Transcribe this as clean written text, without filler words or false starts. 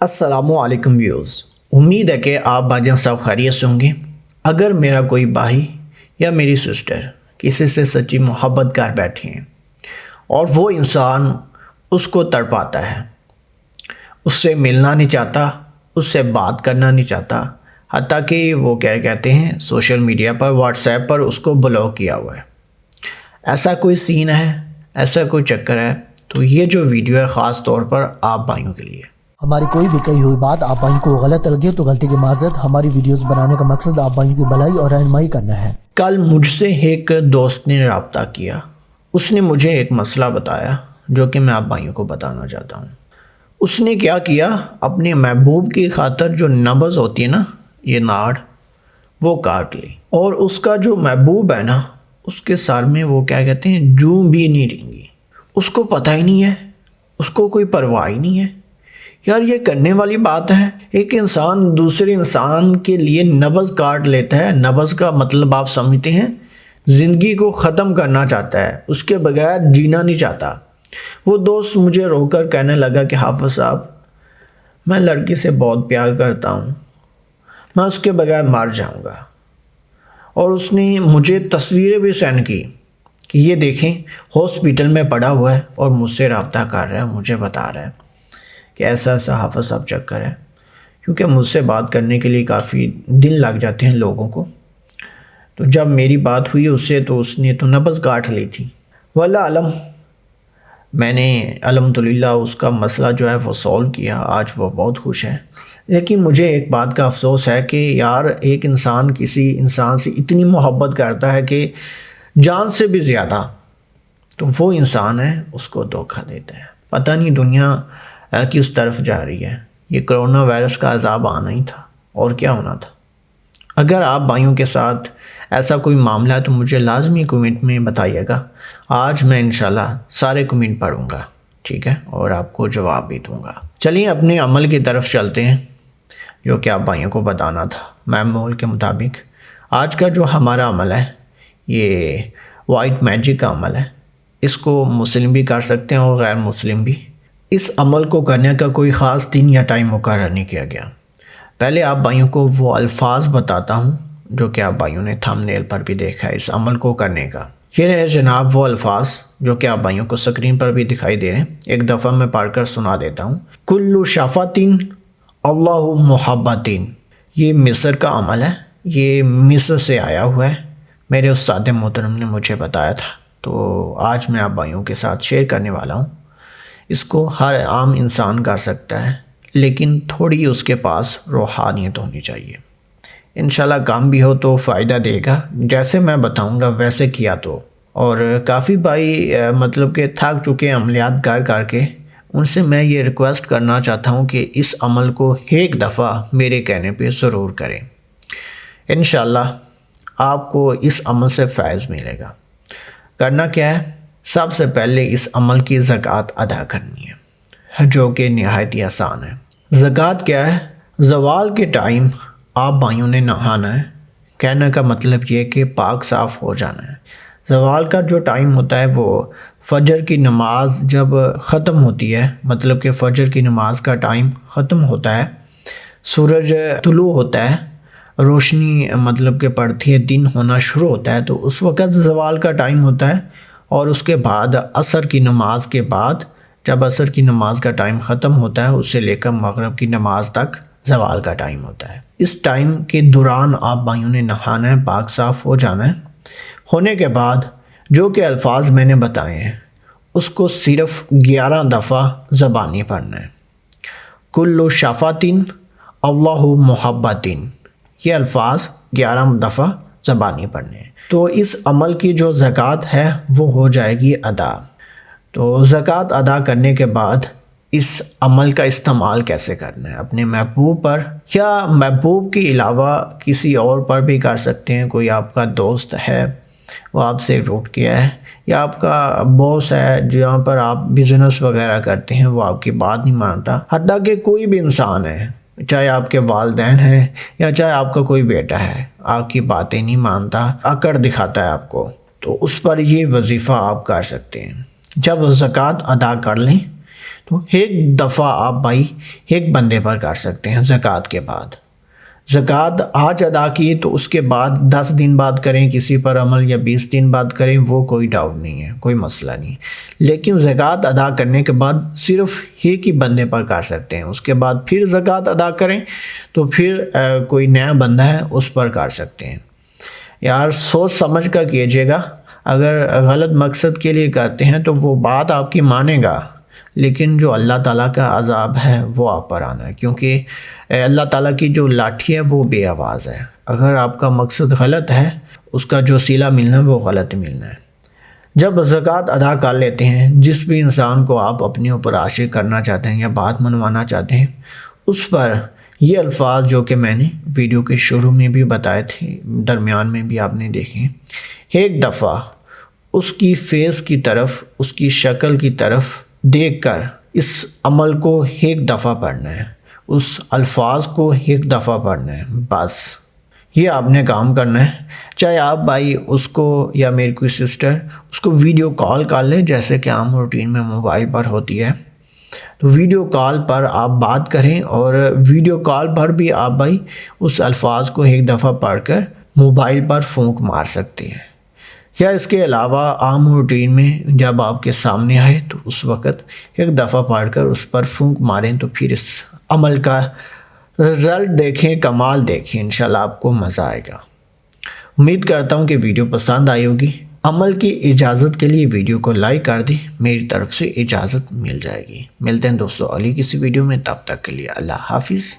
السلام علیکم ویوز، امید ہے کہ آپ بھائیان سب خیریت سے ہوں گے۔ اگر میرا کوئی بھائی یا میری سسٹر کسی سے سچی محبت کر بیٹھے ہیں اور وہ انسان اس کو تڑپاتا ہے، اس سے ملنا نہیں چاہتا، اس سے بات کرنا نہیں چاہتا، حتیٰ کہ وہ کیا کہتے ہیں سوشل میڈیا پر واٹس ایپ پر اس کو بلاک کیا ہوا ہے، ایسا کوئی سین ہے، ایسا کوئی چکر ہے، تو یہ جو ویڈیو ہے خاص طور پر آپ بھائیوں کے لیے۔ ہماری کوئی بھی کہی ہوئی بات آپ بھائیوں کو غلط لگے تو غلطی کی معذرت۔ ہماری ویڈیوز بنانے کا مقصد آپ بھائیوں کی بھلائی اور رہنمائی کرنا ہے۔ کل مجھ سے ایک دوست نے رابطہ کیا، اس نے مجھے ایک مسئلہ بتایا جو کہ میں آپ بھائیوں کو بتانا چاہتا ہوں۔ اس نے کیا کیا، اپنے محبوب کی خاطر جو نبض ہوتی ہے نا، یہ ناڑ، وہ کاٹ لی، اور اس کا جو محبوب ہے نا، اس کے سر میں وہ کیا کہتے ہیں جوں بھی نہیں رنگی، اس کو پتہ ہی نہیں ہے، اس کو کوئی پرواہ ہی نہیں ہے۔ یار یہ کرنے والی بات ہے، ایک انسان دوسرے انسان کے لیے نبض کاٹ لیتا ہے۔ نبض کا مطلب آپ سمجھتے ہیں، زندگی کو ختم کرنا چاہتا ہے، اس کے بغیر جینا نہیں چاہتا۔ وہ دوست مجھے رو کر کہنے لگا کہ حافظ صاحب، میں لڑکی سے بہت پیار کرتا ہوں، میں اس کے بغیر مر جاؤں گا۔ اور اس نے مجھے تصویریں بھی سینڈ کی کہ یہ دیکھیں ہاسپٹل میں پڑا ہوا ہے اور مجھ سے رابطہ کر رہا ہے، مجھے بتا رہا ہے کہ ایسا ایسا حافظ صاحب چکر ہے، کیونکہ مجھ سے بات کرنے کے لیے کافی دن لگ جاتے ہیں لوگوں کو۔ تو جب میری بات ہوئی اس سے تو اس نے تو نبض کاٹ لی تھی۔ واللہ علم، میں نے الحمدللہ اس کا مسئلہ جو ہے وہ سولو کیا، آج وہ بہت خوش ہے۔ لیکن مجھے ایک بات کا افسوس ہے کہ یار ایک انسان کسی انسان سے اتنی محبت کرتا ہے کہ جان سے بھی زیادہ، تو وہ انسان ہے اس کو دھوکہ دیتا ہے۔ پتہ نہیں دنیا کس طرف جا رہی ہے، یہ کرونا وائرس کا عذاب آنا ہی تھا، اور کیا ہونا تھا۔ اگر آپ بھائیوں کے ساتھ ایسا کوئی معاملہ ہے تو مجھے لازمی کمنٹ میں بتائیے گا، آج میں انشاءاللہ سارے کمنٹ پڑھوں گا، ٹھیک ہے، اور آپ کو جواب بھی دوں گا۔ چلیے اپنے عمل کی طرف چلتے ہیں جو کہ آپ بھائیوں کو بتانا تھا۔ معمول کے مطابق آج کا جو ہمارا عمل ہے یہ وائٹ میجک کا عمل ہے۔ اس کو مسلم بھی کر سکتے ہیں اور غیر مسلم بھی۔ اس عمل کو کرنے کا کوئی خاص دن یا ٹائم مقرر نہیں کیا گیا۔ پہلے آپ بھائیوں کو وہ الفاظ بتاتا ہوں جو کہ آپ بھائیوں نے تھمبنیل پر بھی دیکھا ہے اس عمل کو کرنے کا۔ یہ رہے جناب وہ الفاظ جو کہ آپ بھائیوں کو سکرین پر بھی دکھائی دے رہے ہیں، ایک دفعہ میں پڑھ کر سنا دیتا ہوں۔ کل شفاتین اللہ محبتین، یہ مصر کا عمل ہے، یہ مصر سے آیا ہوا ہے، میرے استاد محترم نے مجھے بتایا تھا، تو آج میں آپ بھائیوں کے ساتھ شیئر کرنے والا ہوں۔ اس کو ہر عام انسان کر سکتا ہے، لیکن تھوڑی اس کے پاس روحانیت ہونی چاہیے۔ انشاءاللہ کام بھی ہو تو فائدہ دے گا، جیسے میں بتاؤں گا ویسے کیا تو۔ اور کافی بھائی مطلب کہ تھک چکے ہیں عملیات کر کے، ان سے میں یہ ریکویسٹ کرنا چاہتا ہوں کہ اس عمل کو ایک دفعہ میرے کہنے پہ ضرور کریں۔ انشاءاللہ آپ کو اس عمل سے فیض ملے گا۔ کرنا کیا ہے، سب سے پہلے اس عمل کی زکوٰۃ ادا کرنی ہے، جو کہ نہایت ہی آسان ہے۔ زکوٰۃ کیا ہے، زوال کے ٹائم آپ بھائیوں نے نہانا ہے۔ کہنے کا مطلب یہ کہ پاک صاف ہو جانا ہے۔ زوال کا جو ٹائم ہوتا ہے وہ فجر کی نماز جب ختم ہوتی ہے، مطلب کہ فجر کی نماز کا ٹائم ختم ہوتا ہے، سورج طلوع ہوتا ہے، روشنی مطلب کہ پڑتی ہے، دن ہونا شروع ہوتا ہے، تو اس وقت زوال کا ٹائم ہوتا ہے۔ اور اس کے بعد عصر کی نماز کے بعد، جب عصر کی نماز کا ٹائم ختم ہوتا ہے، اس سے لے کر مغرب کی نماز تک زوال کا ٹائم ہوتا ہے۔ اس ٹائم کے دوران آپ بھائیوں نے نہانا ہے، پاک صاف ہو جانا ہے۔ ہونے کے بعد جو کہ الفاظ میں نے بتائے ہیں اس کو صرف 11 دفعہ زبانی پڑھنا ہے۔ کل شفاتین اللہ محبتین، یہ الفاظ 11 دفعہ زبانی پڑھنے ہیں۔ تو اس عمل کی جو زکوٰۃ ہے وہ ہو جائے گی ادا۔ تو زکوٰۃ ادا کرنے کے بعد اس عمل کا استعمال کیسے کرنا ہے، اپنے محبوب پر یا محبوب کے علاوہ کسی اور پر بھی کر سکتے ہیں۔ کوئی آپ کا دوست ہے، وہ آپ سے روٹ گیا ہے، یا آپ کا باس ہے جہاں پر آپ بزنس وغیرہ کرتے ہیں، وہ آپ کی بات نہیں مانتا، حتیٰ کہ کوئی بھی انسان ہے، چاہے آپ کے والدین ہیں یا چاہے آپ کا کوئی بیٹا ہے، آپ کی باتیں نہیں مانتا، اکڑ دکھاتا ہے آپ کو، تو اس پر یہ وظیفہ آپ کر سکتے ہیں۔ جب زکوٰۃ ادا کر لیں تو ایک دفعہ آپ بھائی ایک بندے پر کر سکتے ہیں زکوٰۃ کے بعد. زکوٰۃ آج ادا کی تو اس کے بعد 10 دن بعد کریں کسی پر عمل یا 20 دن بعد کریں، وہ کوئی ڈاؤٹ نہیں ہے، کوئی مسئلہ نہیں. لیکن زکوٰۃ ادا کرنے کے بعد صرف ایک ہی بندے پر کر سکتے ہیں. اس کے بعد پھر زکوٰۃ ادا کریں تو پھر کوئی نیا بندہ ہے اس پر کر سکتے ہیں. یار سوچ سمجھ کر کیجیے گا. اگر غلط مقصد کے لیے کرتے ہیں تو وہ بات آپ کی مانے گا، لیکن جو اللہ تعالیٰ کا عذاب ہے وہ آپ پر آنا ہے، کیونکہ اللہ تعالیٰ کی جو لاٹھی ہے وہ بے آواز ہے. اگر آپ کا مقصد غلط ہے، اس کا جو صلہ ملنا ہے وہ غلط ملنا ہے. جب زکوٰۃ ادا کر لیتے ہیں، جس بھی انسان کو آپ اپنے اوپر عاشق کرنا چاہتے ہیں یا بات منوانا چاہتے ہیں، اس پر یہ الفاظ جو کہ میں نے ویڈیو کے شروع میں بھی بتائے تھے، درمیان میں بھی آپ نے دیکھے، ایک دفعہ اس کی فیس کی طرف، اس کی شکل کی طرف دیکھ کر اس عمل کو ایک دفعہ پڑھنا ہے، اس الفاظ کو ایک دفعہ پڑھنا ہے. بس یہ آپ نے کام کرنا ہے. چاہے آپ بھائی اس کو یا میری کوئی سسٹر اس کو ویڈیو کال کر لیں، جیسے کہ عام روٹین میں موبائل پر ہوتی ہے، تو ویڈیو کال پر آپ بات کریں، اور ویڈیو کال پر بھی آپ بھائی اس الفاظ کو ایک دفعہ پڑھ کر موبائل پر پھونک مار سکتے ہیں. یا اس کے علاوہ عام روٹین میں جب آپ کے سامنے آئے تو اس وقت ایک دفعہ پڑھ کر اس پر پھونک ماریں، تو پھر اس عمل کا رزلٹ دیکھیں، کمال دیکھیں، انشاءاللہ آپ کو مزہ آئے گا. امید کرتا ہوں کہ ویڈیو پسند آئی ہوگی. عمل کی اجازت کے لیے ویڈیو کو لائک کر دی، میری طرف سے اجازت مل جائے گی. ملتے ہیں دوستو اگلی کسی ویڈیو میں، تب تک کے لیے اللہ حافظ.